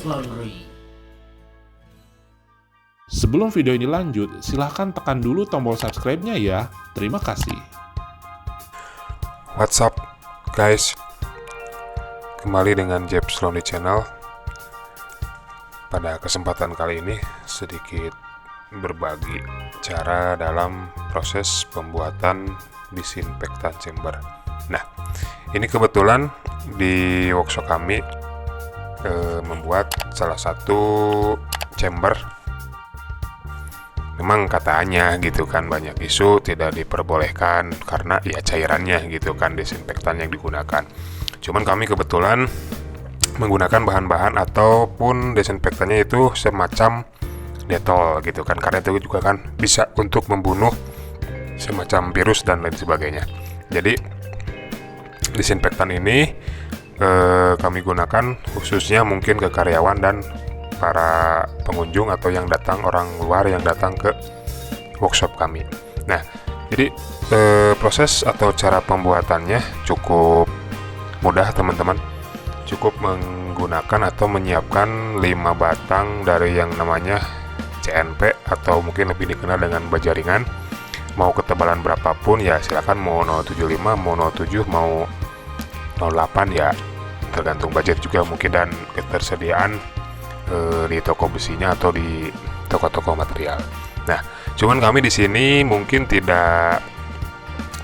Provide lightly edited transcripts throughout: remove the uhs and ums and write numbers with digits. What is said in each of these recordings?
Laundry. Sebelum video ini lanjut, silahkan tekan dulu tombol subscribe-nya ya. Terima kasih. What's up guys, kembali dengan Jeps Laundry Channel. Pada kesempatan kali ini sedikit berbagi cara dalam proses pembuatan disinfektan chamber. Nah, ini kebetulan di workshop kami membuat salah satu chamber. Memang katanya gitu kan, banyak isu tidak diperbolehkan karena ya cairannya gitu kan, disinfektan yang digunakan. Cuman kami kebetulan menggunakan bahan-bahan ataupun disinfektannya itu semacam detol gitu kan, karena itu juga kan bisa untuk membunuh semacam virus dan lain sebagainya. Jadi disinfektan ini kami gunakan khususnya mungkin ke karyawan dan para pengunjung atau yang datang, orang luar yang datang ke workshop kami. Nah, jadi proses atau cara pembuatannya cukup mudah teman-teman. Cukup menggunakan atau menyiapkan 5 batang dari yang namanya CNP atau mungkin lebih dikenal dengan baja ringan. Mau ketebalan berapapun ya silakan, mau 075, mau 07, mau 08 ya, tergantung budget juga mungkin dan ketersediaan di toko besinya atau di toko-toko material. Nah, cuman kami di sini mungkin tidak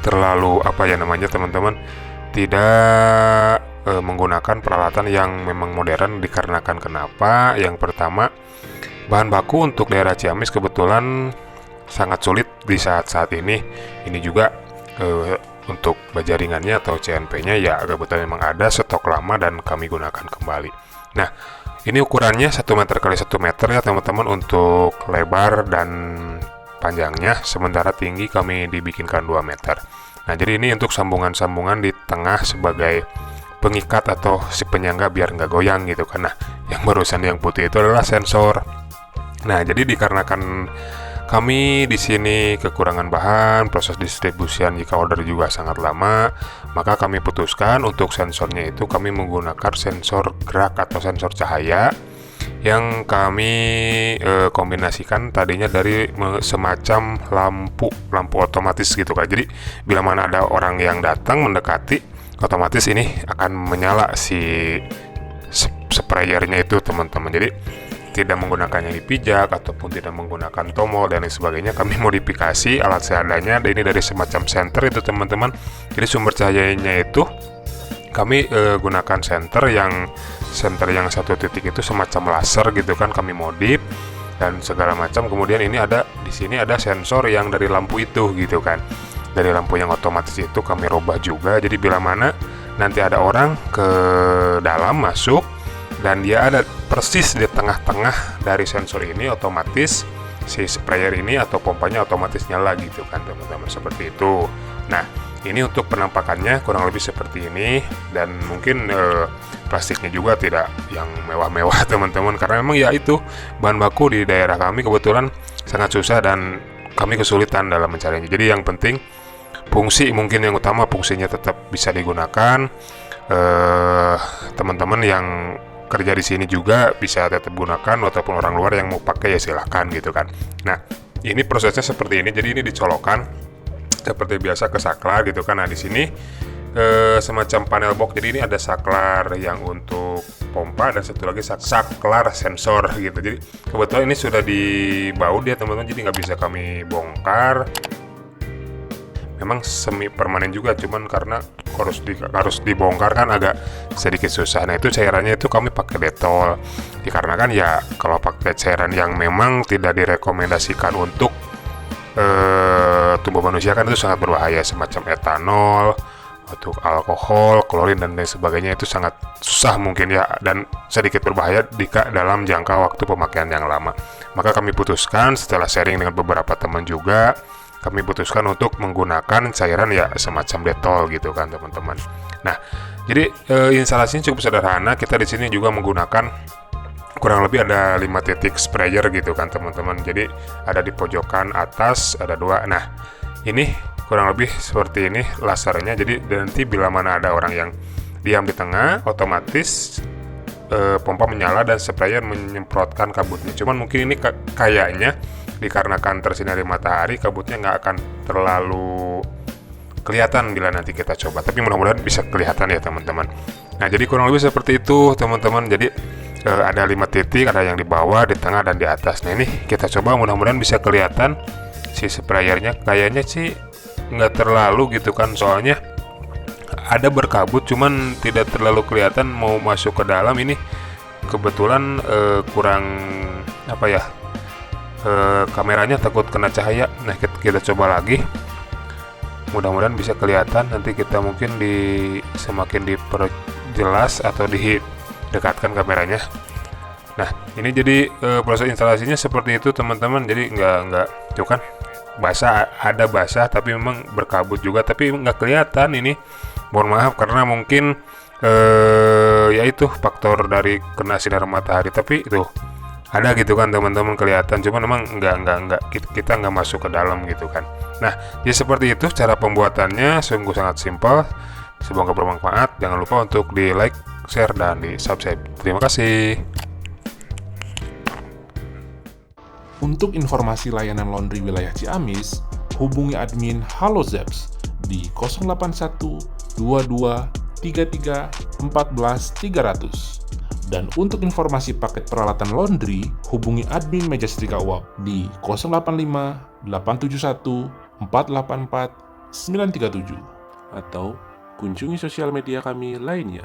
terlalu teman-teman, tidak menggunakan peralatan yang memang modern dikarenakan kenapa? Yang pertama, bahan baku untuk daerah Ciamis kebetulan sangat sulit di saat-saat ini. Ini juga untuk baja ringannya atau CNP-nya ya kebetulan memang ada stok lama dan kami gunakan kembali. Nah, ini ukurannya 1 meter kali 1 meter ya teman-teman untuk lebar dan panjangnya, sementara tinggi kami dibikinkan 2 meter. Nah, jadi ini untuk sambungan-sambungan di tengah sebagai pengikat atau si penyangga biar nggak goyang gitu kan. Nah, yang barusan yang putih itu adalah sensor. Nah, jadi dikarenakan kami di sini kekurangan bahan, proses distribusian jika order juga sangat lama, maka kami putuskan untuk sensornya itu kami menggunakan sensor gerak atau sensor cahaya yang kami kombinasikan tadinya dari semacam lampu otomatis gitu kan. Jadi bila mana ada orang yang datang mendekati, otomatis ini akan menyala si sprayernya itu teman-teman. Jadi tidak menggunakannya dipijak ataupun tidak menggunakan tombol dan lain sebagainya. Kami modifikasi alat seadanya. Ini dari semacam senter itu teman-teman. Jadi sumber cahayanya itu kami gunakan senter yang satu titik itu semacam laser gitu kan, kami modif dan segala macam. Kemudian ini ada di sini ada sensor yang dari lampu itu gitu kan. Dari lampu yang otomatis itu kami robah juga. Jadi bila mana nanti ada orang ke dalam masuk dan dia ada persis di tengah-tengah dari sensor ini, otomatis si sprayer ini atau pompanya otomatis nyala gitu kan teman-teman, seperti itu. Nah, ini untuk penampakannya kurang lebih seperti ini, dan mungkin plastiknya juga tidak yang mewah-mewah teman-teman, karena memang ya itu bahan baku di daerah kami kebetulan sangat susah dan kami kesulitan dalam mencarinya. Jadi yang penting fungsi, mungkin yang utama fungsinya tetap bisa digunakan. Teman-teman yang kerja di sini juga bisa tetap gunakan, ataupun orang luar yang mau pakai ya silahkan gitu kan. Nah, ini prosesnya seperti ini. Jadi ini dicolokkan seperti biasa ke saklar gitu kan. Nah, di sini semacam panel box. Jadi ini ada saklar yang untuk pompa dan satu lagi saklar sensor gitu. Jadi kebetulan ini sudah dibaut ya teman-teman, jadi nggak bisa kami bongkar. Memang semi permanen juga, cuman karena harus dibongkar kan agak sedikit susah. Nah, itu cairannya itu kami pakai detol, dikarenakan ya kalau pakai cairan yang memang tidak direkomendasikan untuk tubuh manusia kan itu sangat berbahaya, semacam etanol, untuk alkohol, klorin dan lain sebagainya, itu sangat susah mungkin ya, dan sedikit berbahaya jika dalam jangka waktu pemakaian yang lama. Maka kami putuskan setelah sharing dengan beberapa teman juga, kami putuskan untuk menggunakan cairan ya semacam detol gitu kan teman-teman. Nah, jadi instalasinya cukup sederhana. Kita di sini juga menggunakan kurang lebih ada 5 titik sprayer gitu kan teman-teman. Jadi ada di pojokan atas ada 2. Nah, ini kurang lebih seperti ini lasernya. Jadi nanti bila mana ada orang yang diam di tengah, otomatis pompa menyala dan sprayer menyemprotkan kabutnya. Cuman mungkin ini kayaknya dikarenakan tersinari matahari, kabutnya nggak akan terlalu kelihatan bila nanti kita coba. Tapi mudah-mudahan bisa kelihatan ya teman-teman. Nah, jadi kurang lebih seperti itu teman-teman. Jadi ada 5 titik, ada yang di bawah, di tengah, dan di atas. Nah, ini kita coba, mudah-mudahan bisa kelihatan si sprayernya. Kayaknya sih nggak terlalu gitu kan, soalnya ada berkabut cuman tidak terlalu kelihatan mau masuk ke dalam. Ini kebetulan kurang apa ya, kameranya takut kena cahaya. Nah, kita coba lagi, mudah-mudahan bisa kelihatan. Nanti kita mungkin semakin diperjelas atau didekatkan kameranya. Nah, ini jadi proses instalasinya seperti itu teman-teman. Jadi nggak tuh kan, basah, ada basah tapi memang berkabut juga, tapi nggak kelihatan ini. Mohon maaf karena mungkin yaitu faktor dari kena sinar matahari. Tapi itu ada gitu kan teman-teman, kelihatan, cuman memang kita nggak masuk ke dalam gitu kan. Nah, jadi seperti itu cara pembuatannya, sungguh sangat simpel. Semoga bermanfaat. Jangan lupa untuk di like, share, dan di subscribe. Terima kasih. Untuk informasi layanan laundry wilayah Ciamis, hubungi admin Halo Zeps di 081 22 33 14 300. Dan untuk informasi paket peralatan laundry, hubungi admin Meja Setrika Uap di 085 871 484 937 atau kunjungi sosial media kami lainnya.